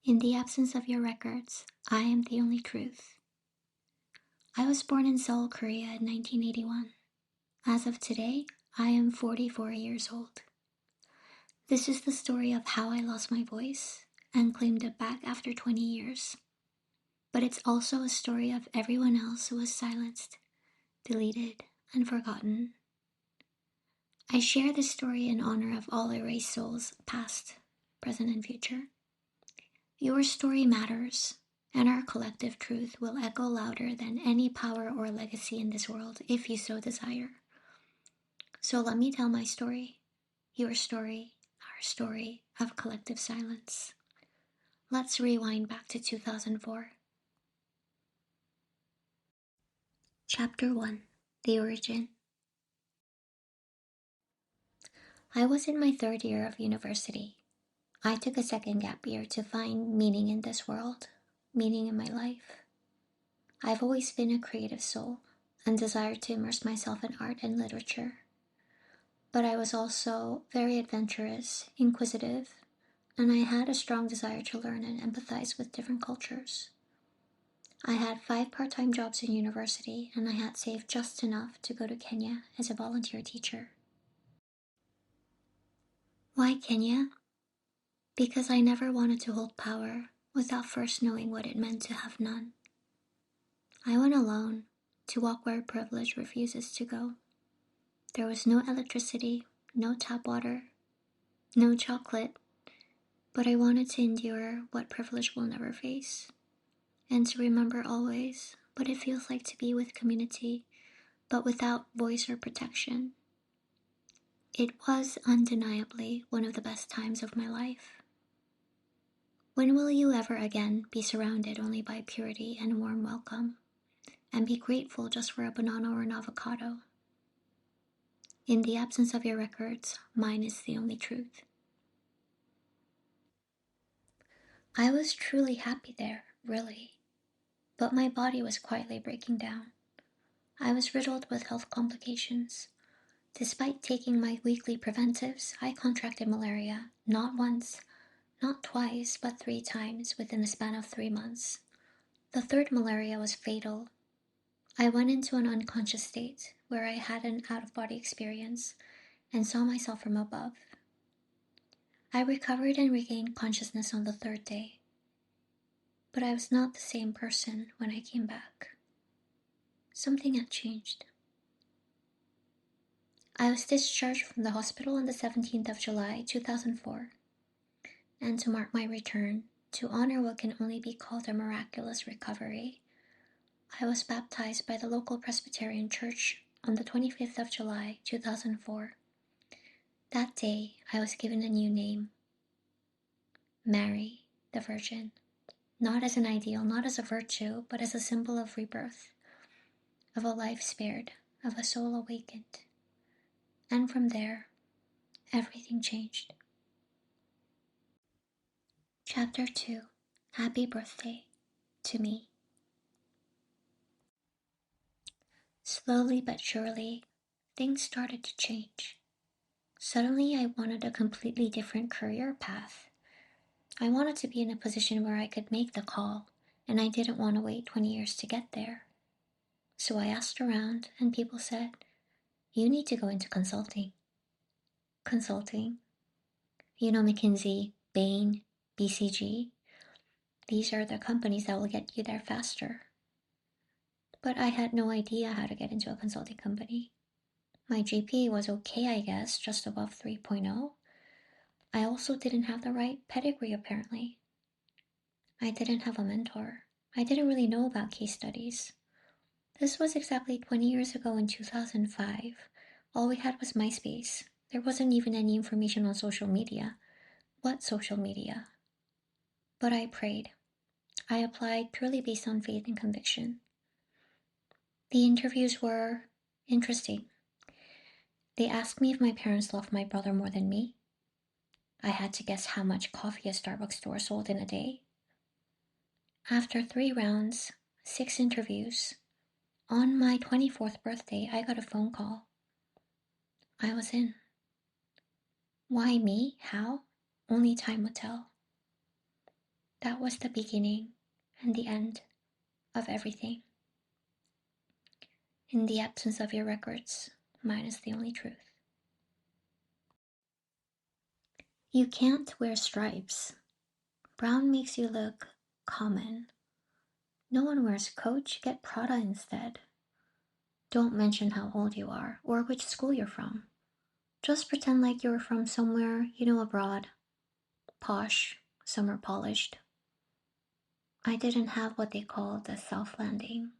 In the absence of your records, I am the only truth. I was born in Seoul, Korea in 1981. As of today, I am 44 years old. This is the story of how I lost my voice and claimed it back after 20 years. But it's also a story of everyone else who was silenced, deleted, and forgotten. I share this story in honor of all erased souls, past, present, and future. Your story matters, and our collective truth will echo louder than any power or legacy in this world if you so desire. So let me tell my story, your story, our story of collective silence. Let's rewind back to 2004. Chapter 1, The Origin. I was in my third year of university. I took a second gap year to find meaning in this world, meaning in my life. I've always been a creative soul and desired to immerse myself in art and literature. But I was also very adventurous, inquisitive, and I had a strong desire to learn and empathize with different cultures. I had 5 part-time jobs in university, and I had saved just enough to go to Kenya as a volunteer teacher. Why Kenya? Because I never wanted to hold power without first knowing what it meant to have none. I went alone to walk where privilege refuses to go. There was no electricity, no tap water, no chocolate, but I wanted to endure what privilege will never face, and to remember always what it feels like to be with community, but without voice or protection. It was undeniably one of the best times of my life. When will you ever again be surrounded only by purity and warm welcome, and be grateful just for a banana or an avocado? In the absence of your records, mine is the only truth. I was truly happy there, really, but my body was quietly breaking down. I was riddled with health complications. Despite taking my weekly preventives, I contracted malaria, not once, not twice, but 3 times within the span of 3 months. The third malaria was fatal. I went into an unconscious state where I had an out-of-body experience and saw myself from above. I recovered and regained consciousness on the 3rd day, but I was not the same person when I came back. Something had changed. I was discharged from the hospital on the 17th of July, 2004, and to mark my return, to honor what can only be called a miraculous recovery, I was baptized by the local Presbyterian Church on the 25th of July, 2004. That day, I was given a new name, Mary, the Virgin, not as an ideal, not as a virtue, but as a symbol of rebirth, of a life spared, of a soul awakened. And from there, everything changed. Chapter 2, Happy Birthday to Me. Slowly but surely, things started to change. Suddenly, I wanted a completely different career path. I wanted to be in a position where I could make the call, and I didn't want to wait 20 years to get there. So I asked around, and people said, "You need to go into consulting." Consulting? You know McKinsey, Bain, BCG? These are the companies that will get you there faster. But I had no idea how to get into a consulting company. My GPA was okay, I guess, just above 3.0. I also didn't have the right pedigree, apparently. I didn't have a mentor. I didn't really know about case studies. This was exactly 20 years ago in 2005. All we had was MySpace. There wasn't even any information on social media. What social media? But I prayed. I applied purely based on faith and conviction. The interviews were interesting. They asked me if my parents loved my brother more than me. I had to guess how much coffee a Starbucks store sold in a day. After 3 rounds, 6 interviews, on my 24th birthday, I got a phone call. I was in. Why me? How? Only time would tell. That was the beginning and the end of everything. In the absence of your records, mine is the only truth. You can't wear stripes. Brown makes you look common. No one wears Coach, get Prada instead. Don't mention how old you are or which school you're from. Just pretend like you're from somewhere, abroad. Posh, summer polished. I didn't have what they call the soft landing.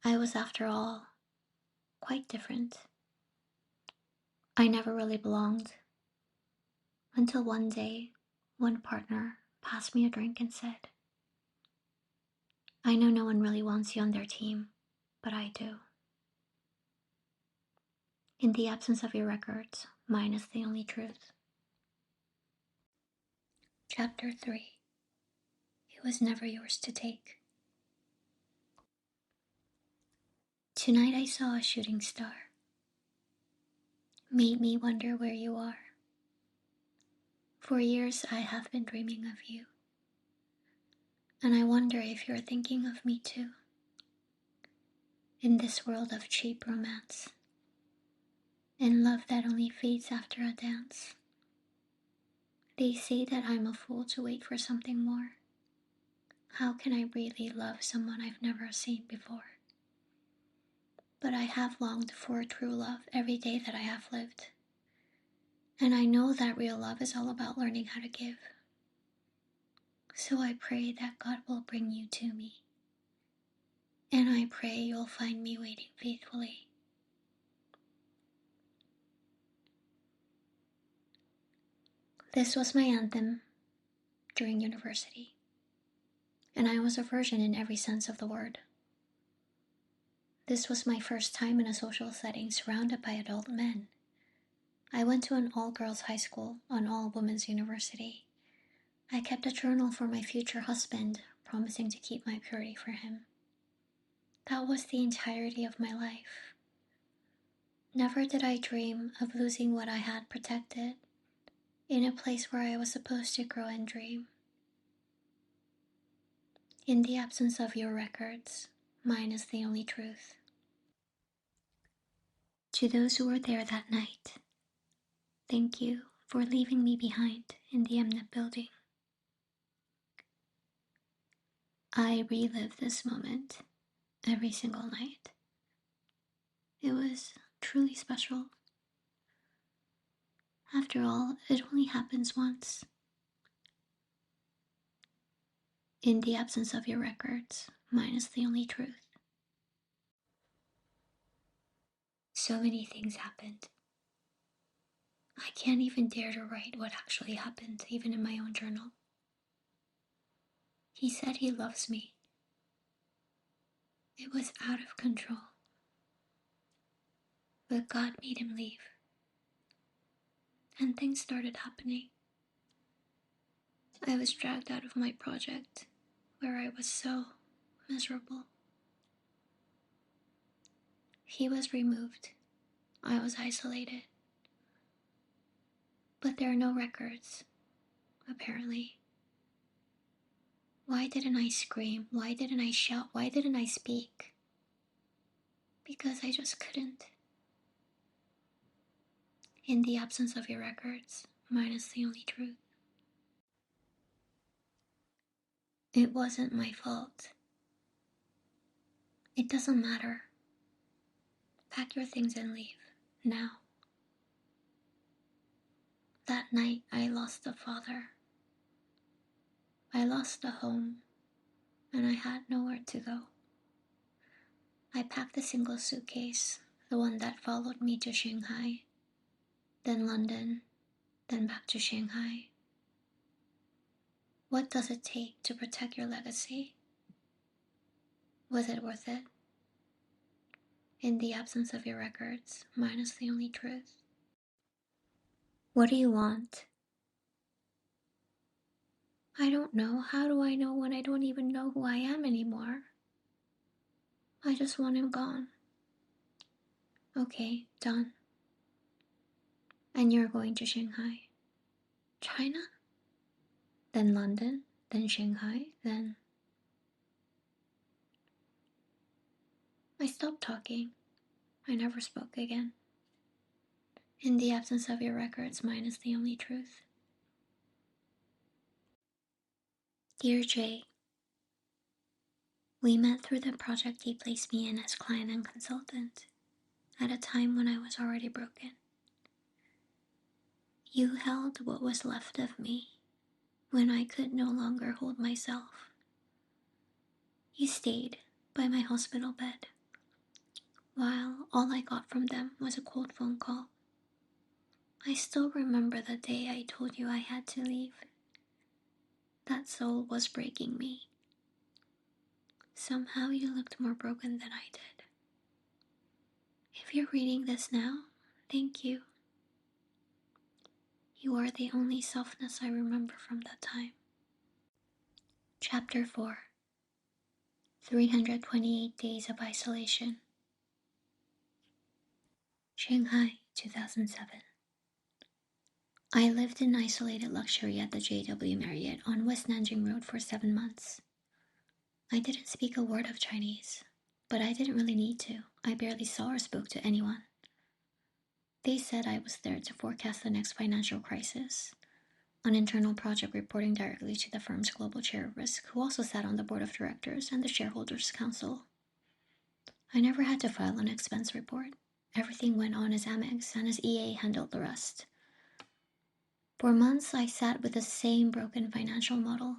I was, after all, quite different. I never really belonged. Until one day, one partner passed me a drink and said, I know no one really wants you on their team, but I do. In the absence of your records, mine is the only truth. Chapter 3. It was never yours to take. Tonight I saw a shooting star. Made me wonder where you are. For years I have been dreaming of you. And I wonder if you're thinking of me too. In this world of cheap romance. In love that only fades after a dance. They say that I'm a fool to wait for something more. How can I really love someone I've never seen before? But I have longed for true love every day that I have lived. And I know that real love is all about learning how to give. So I pray that God will bring you to me. And I pray you'll find me waiting faithfully. This was my anthem during university. And I was a virgin in every sense of the word. This was my first time in a social setting surrounded by adult men. I went to an all-girls high school, an all-women's university. I kept a journal for my future husband, promising to keep my purity for him. That was the entirety of my life. Never did I dream of losing what I had protected in a place where I was supposed to grow and dream. In the absence of your records, mine is the only truth. To those who were there that night, thank you for leaving me behind in the Mnet building. I relive this moment every single night. It was truly special. After all, it only happens once. In the absence of your records, mine is the only truth. So many things happened. I can't even dare to write what actually happened, even in my own journal. He said he loves me. It was out of control. But God made him leave. And things started happening. I was dragged out of my project, where I was so miserable. He was removed. I was isolated. But there are no records, apparently. Why didn't I scream? Why didn't I shout? Why didn't I speak? Because I just couldn't. In the absence of your records, mine is the only truth. It wasn't my fault. It doesn't matter. Pack your things and leave, now. That night I lost a father. I lost a home, and I had nowhere to go. I packed a single suitcase, the one that followed me to Shanghai, then London, then back to Shanghai. What does it take to protect your legacy? Was it worth it? In the absence of your records, mine is the only truth. What do you want? I don't know. How do I know when I don't even know who I am anymore? I just want him gone. Okay, done. And you're going to Shanghai. China? Then London? then Shanghai, then... I stopped talking. I never spoke again. In the absence of your records, mine is the only truth. Dear Jay, we met through the project you placed me in as client and consultant, at a time when I was already broken. You held what was left of me when I could no longer hold myself. You stayed by my hospital bed, while all I got from them was a cold phone call. I still remember the day I told you I had to leave. That soul was breaking me. Somehow you looked more broken than I did. If you're reading this now, thank you. You are the only softness I remember from that time. Chapter 4 328 Days of Isolation. Shanghai, 2007. I lived in isolated luxury at the JW Marriott on West Nanjing Road for 7 months. I didn't speak a word of Chinese, but I didn't really need to. I barely saw or spoke to anyone. They said I was there to forecast the next financial crisis, an internal project reporting directly to the firm's global chair of risk, who also sat on the board of directors and the shareholders' council. I never had to file an expense report. Everything went on as Amex, and as EA handled the rest. For months, I sat with the same broken financial model,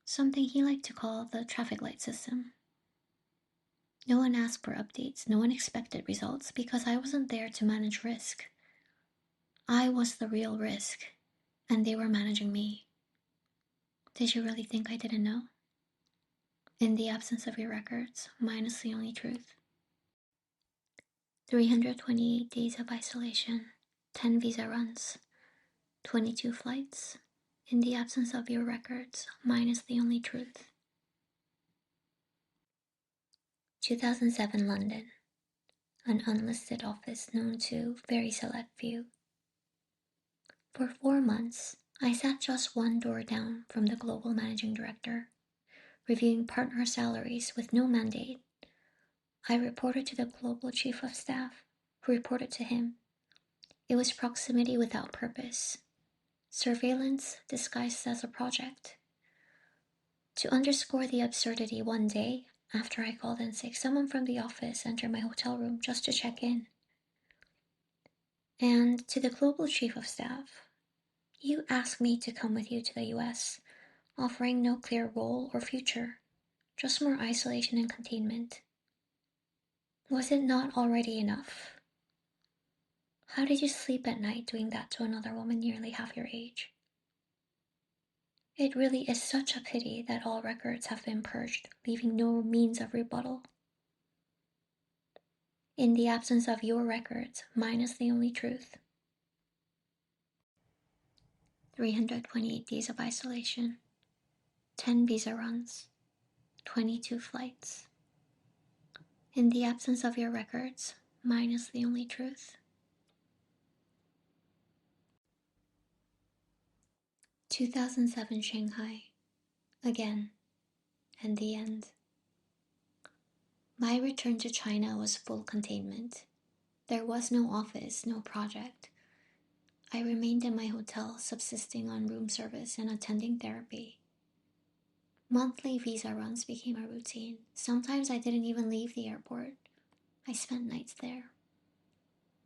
something he liked to call the traffic light system. No one asked for updates, no one expected results, because I wasn't there to manage risk. I was the real risk, and they were managing me. Did you really think I didn't know? In the absence of your records, mine is the only truth. 328 days of isolation, 10 visa runs, 22 flights. In the absence of your records, mine is the only truth. 2007 London, an unlisted office known to very select few. For 4 months, I sat just one door down from the global managing director, reviewing partner salaries with no mandate. I reported to the global chief of staff, who reported to him. It was proximity without purpose, surveillance disguised as a project. To underscore the absurdity, one day, after I called in sick, someone from the office entered my hotel room just to check in. And to the global chief of staff, you asked me to come with you to the US, offering no clear role or future, just more isolation and containment. Was it not already enough? How did you sleep at night doing that to another woman nearly half your age? It really is such a pity that all records have been purged, leaving no means of rebuttal. In the absence of your records, mine is the only truth. 328 days of isolation, 10 visa runs, 22 flights. In the absence of your records, mine is the only truth. 2007 Shanghai, again, and the end. My return to China was full containment. There was no office, no project. I remained in my hotel, subsisting on room service and attending therapy. Monthly visa runs became a routine. Sometimes I didn't even leave the airport. I spent nights there,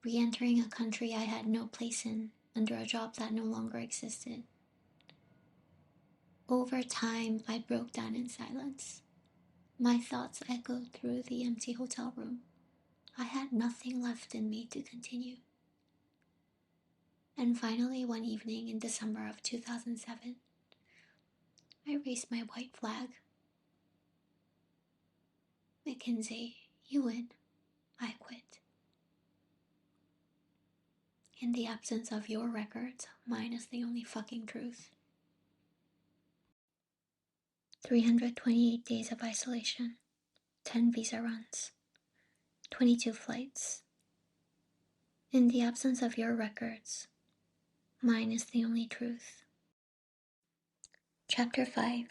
re-entering a country I had no place in, under a job that no longer existed. Over time, I broke down in silence. My thoughts echoed through the empty hotel room. I had nothing left in me to continue. And finally, one evening in December of 2007, I raised my white flag. McKinsey, you win. I quit. In the absence of your records, mine is the only fucking truth. 328 days of isolation, 10 visa runs, 22 flights. In the absence of your records, mine is the only truth. Chapter 5.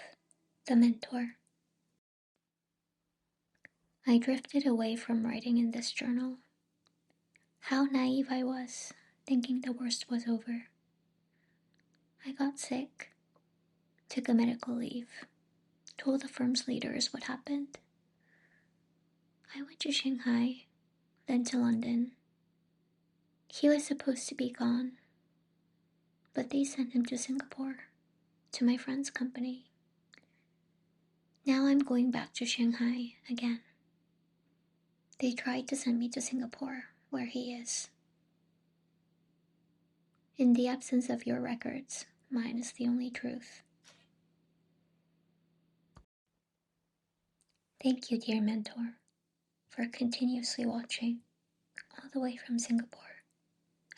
The Mentor. I drifted away from writing in this journal. How naive I was, thinking the worst was over. I got sick, took a medical leave, told the firm's leaders what happened. I went to Shanghai, then to London. He was supposed to be gone, but they sent him to Singapore, to my friend's company. Now I'm going back to Shanghai again. They tried to send me to Singapore, where he is. In the absence of your records, mine is the only truth. Thank you, dear mentor, for continuously watching all the way from Singapore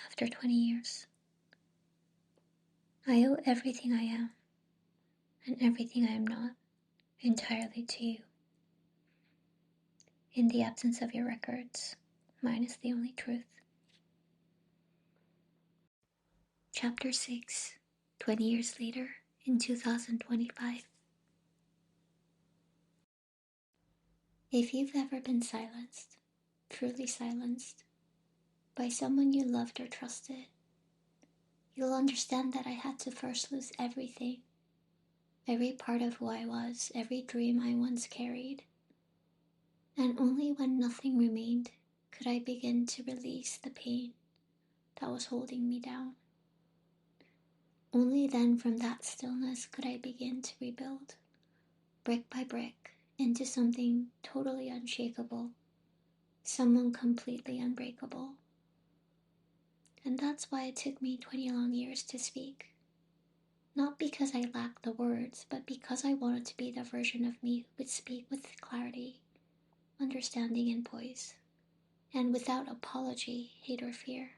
after 20 years. I owe everything I am and everything I am not entirely to you. In the absence of your records, mine is the only truth. Chapter 6, 20 years later, in 2025. If you've ever been silenced, truly silenced, by someone you loved or trusted, you'll understand that I had to first lose everything. Every part of who I was, every dream I once carried. And only when nothing remained could I begin to release the pain that was holding me down. Only then from that stillness could I begin to rebuild, brick by brick, into something totally unshakable, someone completely unbreakable. And that's why it took me 20 long years to speak. Not because I lacked the words, but because I wanted to be the version of me who would speak with clarity, understanding, and poise, and without apology, hate, or fear.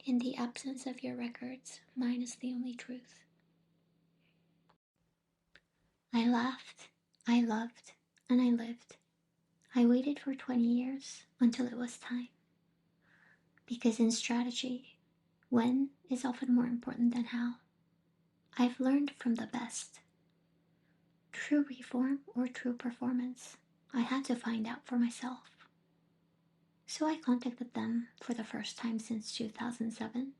In the absence of your records, mine is the only truth. I laughed, I loved, and I lived. I waited for 20 years until it was time. Because in strategy, when is often more important than how. I've learned from the best. True reform or true performance, I had to find out for myself. So I contacted them for the first time since 2007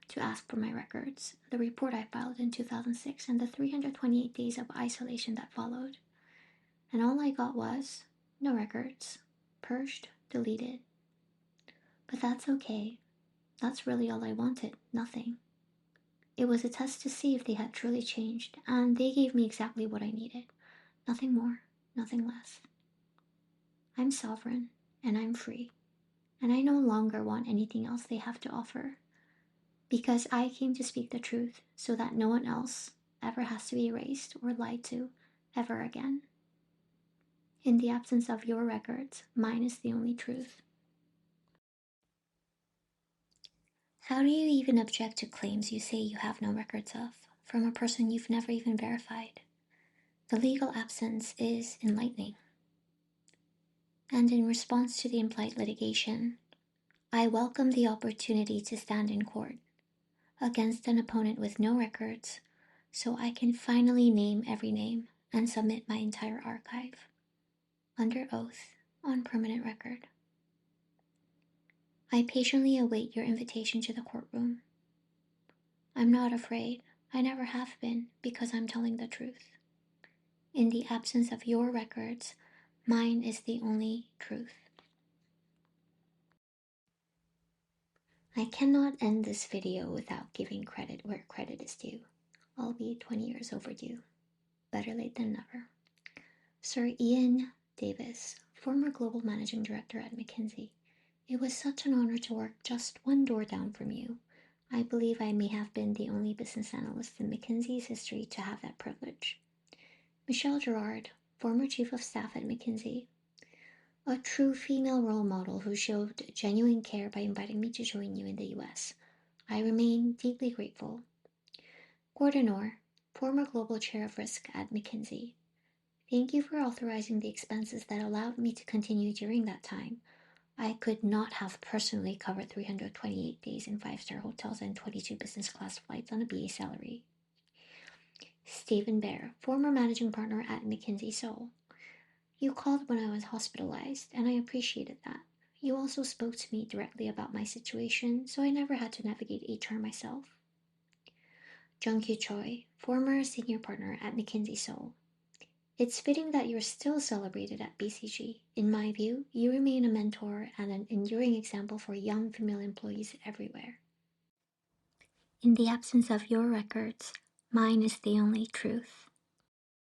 to ask for my records, the report I filed in 2006, and the 328 days of isolation that followed. And all I got was, no records, purged, deleted. But that's okay. That's really all I wanted, nothing. It was a test to see if they had truly changed, and they gave me exactly what I needed. Nothing more, nothing less. I'm sovereign, and I'm free, and I no longer want anything else they have to offer. Because I came to speak the truth so that no one else ever has to be erased or lied to ever again. In the absence of your records, mine is the only truth. How do you even object to claims you say you have no records of from a person you've never even verified? The legal absence is enlightening. And in response to the implied litigation, I welcome the opportunity to stand in court against an opponent with no records, so I can finally name every name and submit my entire archive, under oath, on permanent record. I patiently await your invitation to the courtroom. I'm not afraid, I never have been, because I'm telling the truth. In the absence of your records, mine is the only truth. I cannot end this video without giving credit where credit is due, albeit 20 years overdue. Better late than never. Sir Ian Davis, former Global Managing Director at McKinsey. It was such an honor to work just one door down from you. I believe I may have been the only business analyst in McKinsey's history to have that privilege. Michelle Gerard, former Chief of Staff at McKinsey. A true female role model who showed genuine care by inviting me to join you in the US. I remain deeply grateful. Gordon Orr, former Global Chair of Risk at McKinsey. Thank you for authorizing the expenses that allowed me to continue during that time. I could not have personally covered 328 days in 5-star hotels and 22 business class flights on a BA salary. Stephen Bear, former managing partner at McKinsey Seoul. You called when I was hospitalized, and I appreciated that. You also spoke to me directly about my situation, so I never had to navigate HR myself. Jung-Kyu Choi, former senior partner at McKinsey Seoul. It's fitting that you're still celebrated at BCG. In my view, you remain a mentor and an enduring example for young female employees everywhere. In the absence of your records, mine is the only truth.